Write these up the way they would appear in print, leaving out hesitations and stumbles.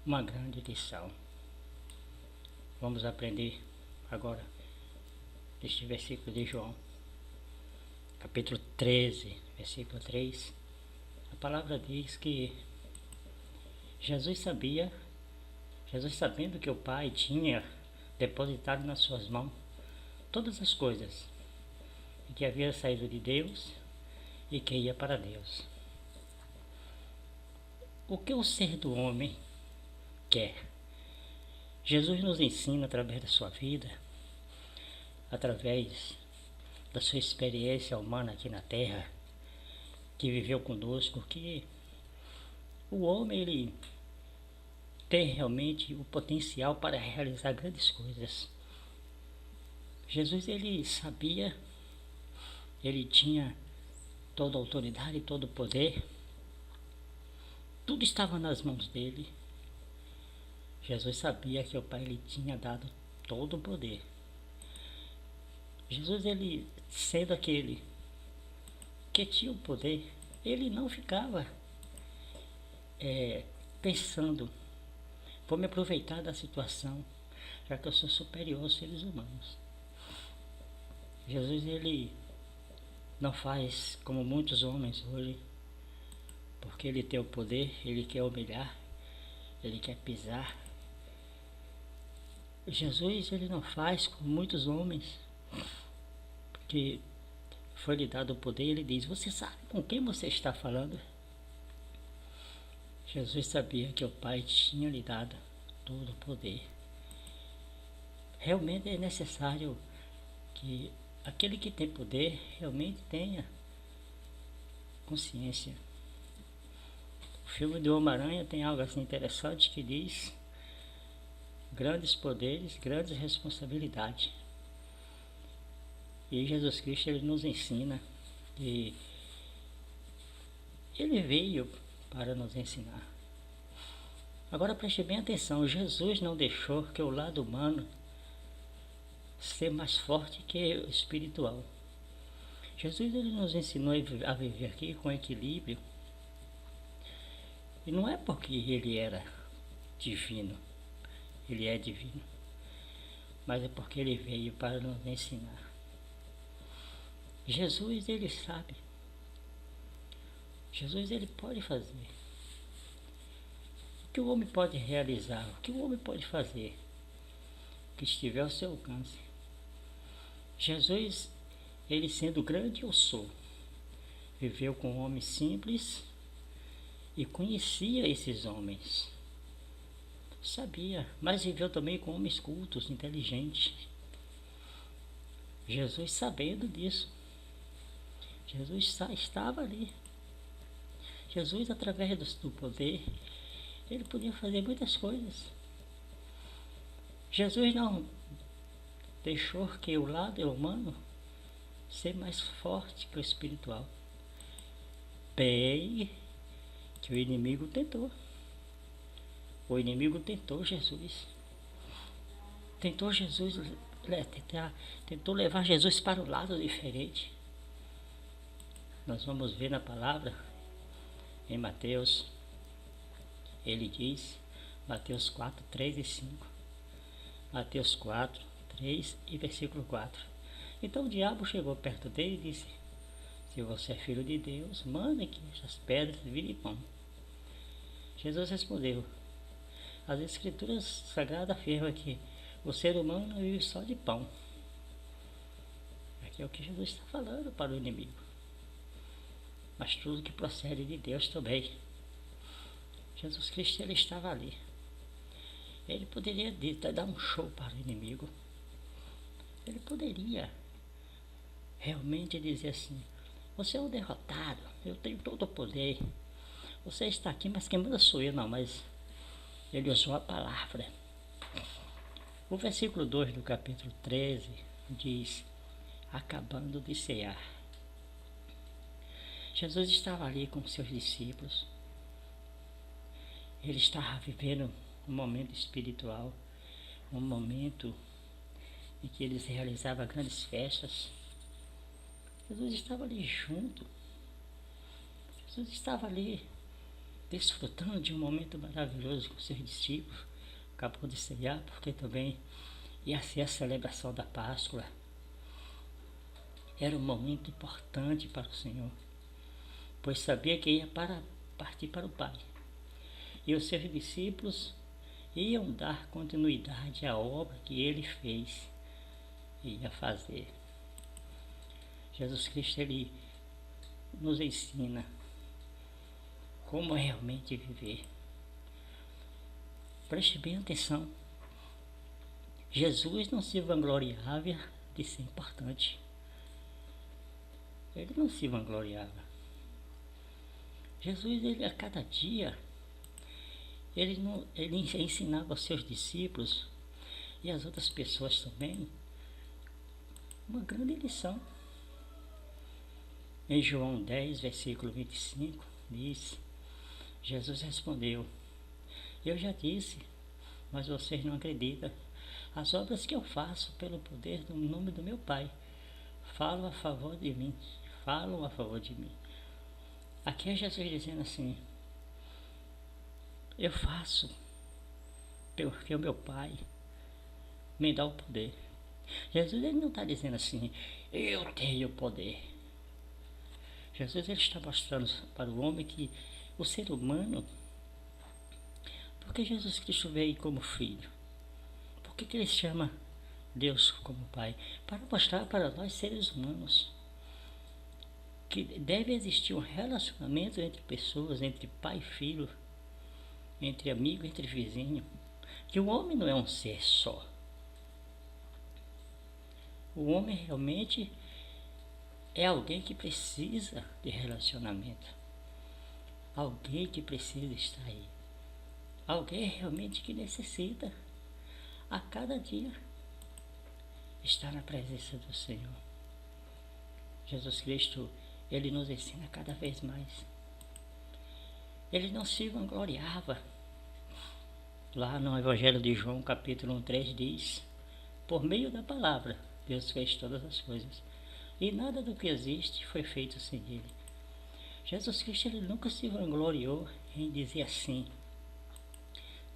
uma grande lição. Vamos aprender agora este versículo de João, capítulo 13, versículo 3. A palavra diz que Jesus sabendo que o Pai tinha depositado nas suas mãos todas as coisas, e que havia saído de Deus e que ia para Deus. O que o ser do homem quer? Jesus nos ensina através da sua vida, através da sua experiência humana aqui na Terra, que viveu conosco, que o homem ele tem realmente o potencial para realizar grandes coisas. Jesus ele sabia, ele tinha toda a autoridade, todo o poder, tudo estava nas mãos dele. Jesus sabia que o Pai lhe tinha dado todo o poder. Jesus, ele sendo aquele que tinha o poder, ele não ficava pensando, vou me aproveitar da situação, já que eu sou superior aos seres humanos. Jesus, ele não faz como muitos homens hoje, porque ele tem o poder, ele quer humilhar, ele quer pisar. Jesus, ele não faz como muitos homens, porque foi-lhe dado o poder, ele diz, você sabe com quem você está falando? Jesus sabia que o Pai tinha lhe dado todo o poder. Realmente é necessário que aquele que tem poder realmente tenha consciência. O filme do Homem-Aranha tem algo assim interessante que diz: grandes poderes, grandes responsabilidades. E Jesus Cristo ele nos ensina que ele veio para nos ensinar. Agora preste bem atenção, Jesus não deixou que o lado humano ser mais forte que o espiritual. Jesus ele nos ensinou a viver aqui com equilíbrio. E não é porque ele era divino, ele é divino, mas é porque ele veio para nos ensinar. Jesus ele sabe, Jesus ele pode fazer. O que o homem pode realizar, o que o homem pode fazer, que estiver ao seu alcance. Jesus, ele sendo grande eu sou, viveu com homens simples e conhecia esses homens. Sabia, mas viveu também com homens cultos, inteligentes. Jesus sabendo disso, Jesus estava ali. Jesus, através do poder, ele podia fazer muitas coisas. Jesus não deixou que o lado humano ser mais forte que o espiritual. Bem que o inimigo tentou. O inimigo tentou Jesus. Tentou Jesus, tentou levar Jesus para um lado diferente. Nós vamos ver na palavra, em Mateus, ele diz, Mateus 4, 3 e 5. Mateus 4, 3 e versículo 4. Então o diabo chegou perto dele e disse, se você é filho de Deus, manda que essas pedras virem pão. Jesus respondeu, as escrituras sagradas afirmam que o ser humano não vive só de pão. Aqui é o que Jesus está falando para o inimigo. Mas tudo que procede de Deus também. Jesus Cristo ele estava ali. Ele poderia dar um show para o inimigo. Ele poderia realmente dizer assim, você é um derrotado, eu tenho todo o poder. Você está aqui, mas quem manda sou eu, não, mas ele usou a palavra. O versículo 2 do capítulo 13 diz, acabando de cear. Jesus estava ali com seus discípulos. Ele estava vivendo um momento espiritual, um momento em que eles realizavam grandes festas. Jesus estava ali junto. Jesus estava ali desfrutando de um momento maravilhoso com seus discípulos. Acabou de ceiar, porque também ia ser a celebração da Páscoa. Era um momento importante para o Senhor, pois sabia que ia partir para o Pai. E os seus discípulos iam dar continuidade à obra que ele fez e ia fazer. Jesus Cristo, ele nos ensina como realmente viver. Preste bem atenção. Jesus não se vangloriava de ser importante. Ele não se vangloriava. Jesus, ele a cada dia, ele ensinava aos seus discípulos e às outras pessoas também uma grande lição. Em João 10, versículo 25, diz: Jesus respondeu: eu já disse, mas vocês não acreditam. As obras que eu faço pelo poder do nome do meu Pai falam a favor de mim. Aqui é Jesus dizendo assim: eu faço porque o meu Pai me dá o poder. Jesus, ele não está dizendo assim: eu tenho poder. Jesus, ele está mostrando para o homem que o ser humano, porque Jesus Cristo veio como filho, por que ele chama Deus como Pai? Para mostrar para nós, seres humanos, que deve existir um relacionamento entre pessoas, entre pai e filho, entre amigo, entre vizinho, que o homem não é um ser só. O homem realmente é alguém que precisa de relacionamento, alguém que precisa estar aí, alguém realmente que necessita a cada dia estar na presença do Senhor. Jesus Cristo, ele nos ensina cada vez mais. Ele não se vangloriava. Lá no Evangelho de João, capítulo 3, diz: por meio da palavra, Deus fez todas as coisas, e nada do que existe foi feito sem ele. Jesus Cristo, ele nunca se vangloriou em dizer assim: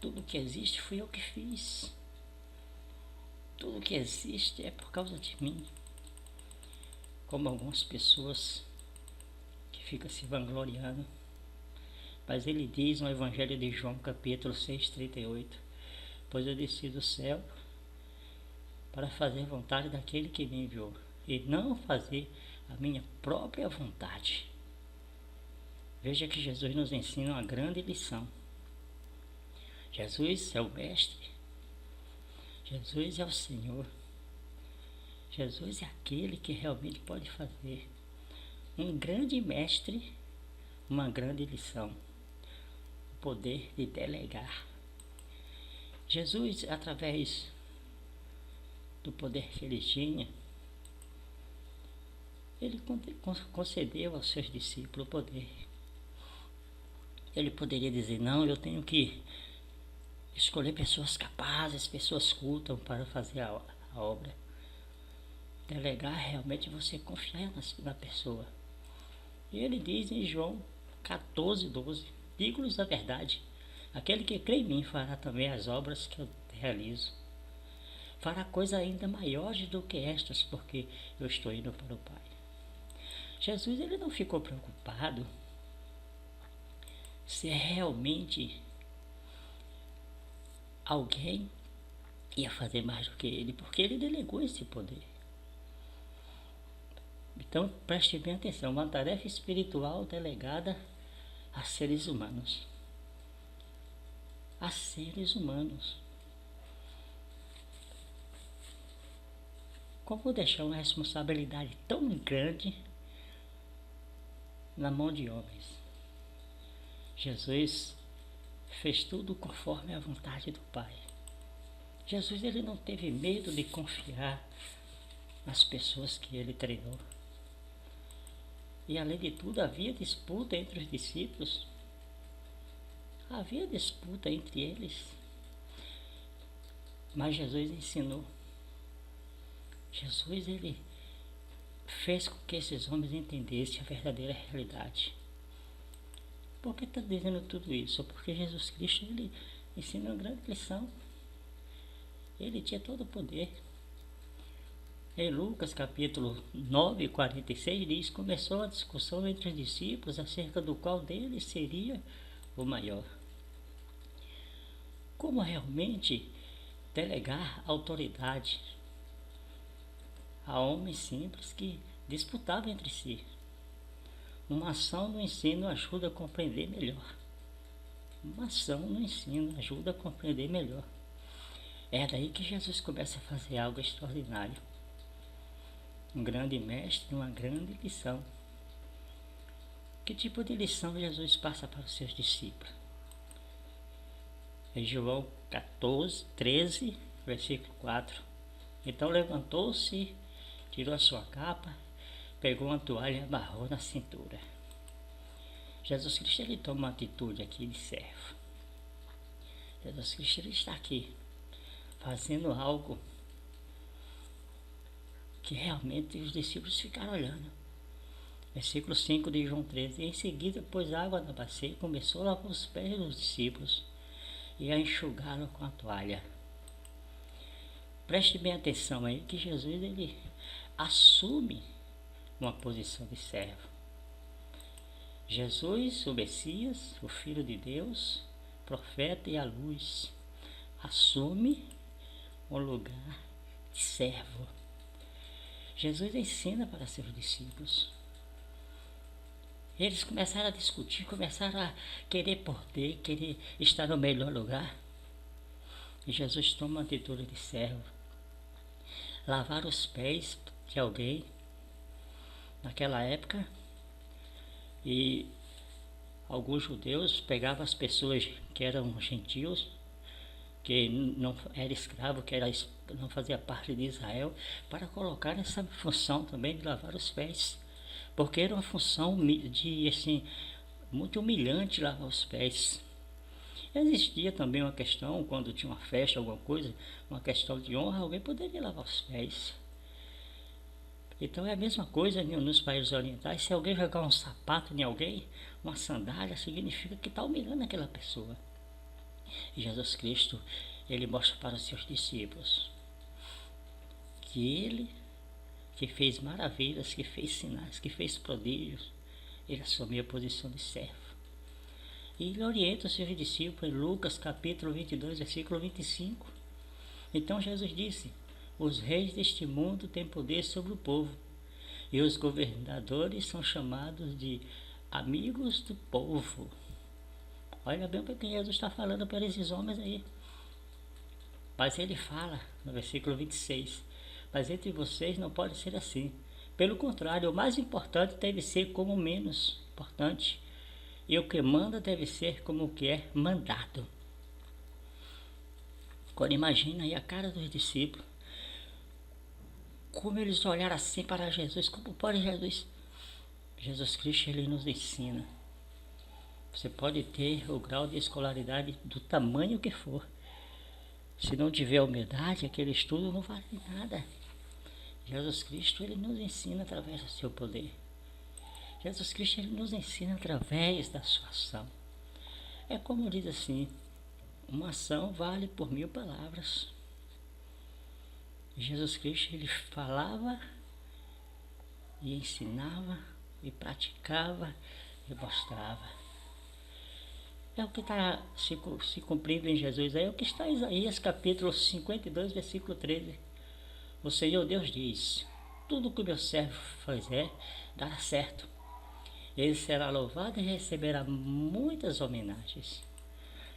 tudo que existe fui eu que fiz, tudo que existe é por causa de mim. Como algumas pessoas que ficam se vangloriando. Mas ele diz no Evangelho de João, capítulo 6, 38: pois eu desci do céu para fazer vontade daquele que me enviou, e não fazer a minha própria vontade. Veja que Jesus nos ensina uma grande lição. Jesus é o Mestre, Jesus é o Senhor, Jesus é aquele que realmente pode fazer um grande mestre, uma grande lição, o poder de delegar. Jesus, através do poder que ele tinha, ele concedeu aos seus discípulos o poder. Ele poderia dizer: não, eu tenho que escolher pessoas capazes, pessoas cultas para fazer a obra. Delegar realmente você confiar na pessoa. E ele diz em João 14, 12: digo-lhes a verdade, aquele que crê em mim fará também as obras que eu realizo. Fará coisa ainda maiores do que estas, porque eu estou indo para o Pai. Jesus, ele não ficou preocupado se realmente alguém ia fazer mais do que ele, porque ele delegou esse poder. Então, preste bem atenção: uma tarefa espiritual delegada a seres humanos. A seres humanos. Como deixar uma responsabilidade tão grande na mão de homens? Jesus fez tudo conforme a vontade do Pai. Jesus, ele não teve medo de confiar nas pessoas que ele treinou. E além de tudo, havia disputa entre os discípulos. Havia disputa entre eles. Mas Jesus ensinou. Jesus, ele fez com que esses homens entendessem a verdadeira realidade. Por que está dizendo tudo isso? Porque Jesus Cristo, ele ensina uma grande lição. Ele tinha todo o poder. Em Lucas capítulo 9, 46 diz: começou a discussão entre os discípulos acerca do qual deles seria o maior. Como realmente delegar autoridade a homens simples que disputavam entre si? Uma ação no ensino ajuda a compreender melhor. Uma ação no ensino ajuda a compreender melhor. É daí que Jesus começa a fazer algo extraordinário. Um grande mestre, uma grande lição. Que tipo de lição Jesus passa para os seus discípulos? Em João 14, 13, versículo 4. Então levantou-se, tirou a sua capa, pegou uma toalha e amarrou na cintura. Jesus Cristo, ele toma uma atitude aqui de servo. Jesus Cristo, ele está aqui fazendo algo que realmente os discípulos ficaram olhando. Versículo 5 de João 13. Em seguida pôs água na bacia e começou a lavar os pés dos discípulos e a enxugá-los com a toalha. Preste bem atenção aí que Jesus, ele assume uma posição de servo. Jesus, o Messias, o Filho de Deus, profeta e a luz, assume um lugar de servo. Jesus ensina para seus discípulos. Eles começaram a discutir, começaram a querer poder, querer estar no melhor lugar. E Jesus toma uma atitude de servo. Lavar os pés de alguém naquela época. E alguns judeus pegavam as pessoas que eram gentios, que não era escravo, não fazia parte de Israel, para colocar essa função também de lavar os pés. Porque era uma função muito humilhante lavar os pés. Existia também uma questão, quando tinha uma festa, alguma coisa, uma questão de honra, alguém poderia lavar os pés. Então é a mesma coisa nos países orientais. Se alguém jogar um sapato em alguém, uma sandália, significa que está humilhando aquela pessoa. E Jesus Cristo, ele mostra para os seus discípulos que ele, que fez maravilhas, que fez sinais, que fez prodígios, ele assumiu a posição de servo. E ele orienta os seus discípulos em Lucas capítulo 22, versículo 25. Então Jesus disse: os reis deste mundo têm poder sobre o povo, e os governadores são chamados de amigos do povo. Olha bem o que Jesus está falando para esses homens aí. Mas ele fala no versículo 26: mas entre vocês não pode ser assim. Pelo contrário, o mais importante deve ser como o menos importante, e o que manda deve ser como o que é mandado. Agora imagina aí a cara dos discípulos, como eles olharam assim para Jesus. Como pode Jesus? Jesus Cristo, ele nos ensina. Você pode ter o grau de escolaridade do tamanho que for. Se não tiver humildade, aquele estudo não vale nada. Jesus Cristo, ele nos ensina através do seu poder. Jesus Cristo, ele nos ensina através da sua ação. É como diz assim: uma ação vale por 1000 palavras. Jesus Cristo, ele falava e ensinava e praticava e mostrava. É o que está se cumprindo em Jesus. É o que está em Isaías capítulo 52, versículo 13. O Senhor Deus diz: tudo que o meu servo fizer dará certo. Ele será louvado e receberá muitas homenagens.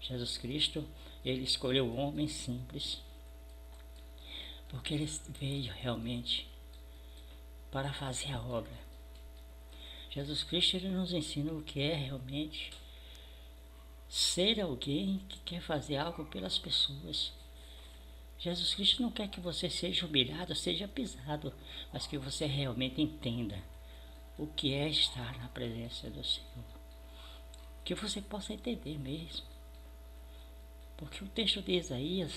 Jesus Cristo, ele escolheu o homem simples, porque ele veio realmente para fazer a obra. Jesus Cristo, ele nos ensina o que é realmente ser alguém que quer fazer algo pelas pessoas. Jesus Cristo não quer que você seja humilhado, seja pisado, mas que você realmente entenda o que é estar na presença do Senhor. Que você possa entender mesmo. Porque o texto de Isaías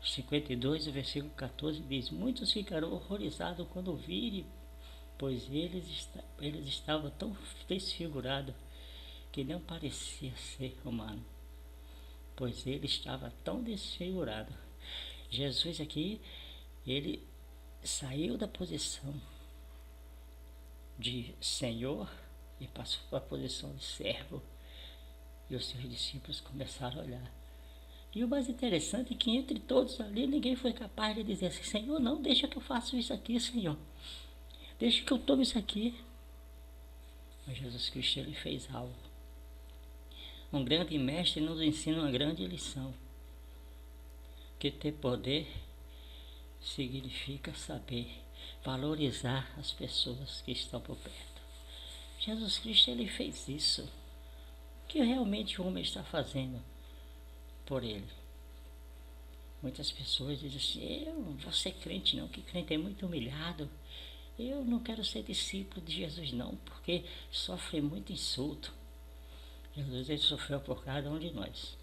52, versículo 14 diz: muitos ficarão horrorizados quando virem, pois eles estavam tão desfigurados que não parecia ser humano, pois ele estava tão desfigurado. Jesus aqui, ele saiu da posição de Senhor e passou para a posição de servo. E os seus discípulos começaram a olhar. E o mais interessante é que entre todos ali, ninguém foi capaz de dizer assim: Senhor, não, deixa que eu faça isso aqui, Senhor. Deixa que eu tome isso aqui. Mas Jesus Cristo, ele fez algo. Um grande mestre nos ensina uma grande lição. Que ter poder significa saber valorizar as pessoas que estão por perto. Jesus Cristo, ele fez isso. O que realmente o homem está fazendo por ele? Muitas pessoas dizem assim: eu não vou ser crente não, que crente é muito humilhado. Eu não quero ser discípulo de Jesus não, porque sofre muito insulto. Jesus, ele sofreu por cada um de nós.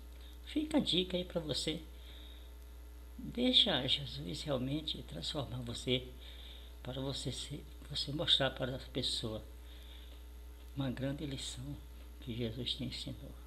Fica a dica aí para você. Deixa Jesus realmente transformar você, para você mostrar para a pessoa uma grande lição que Jesus te ensinou.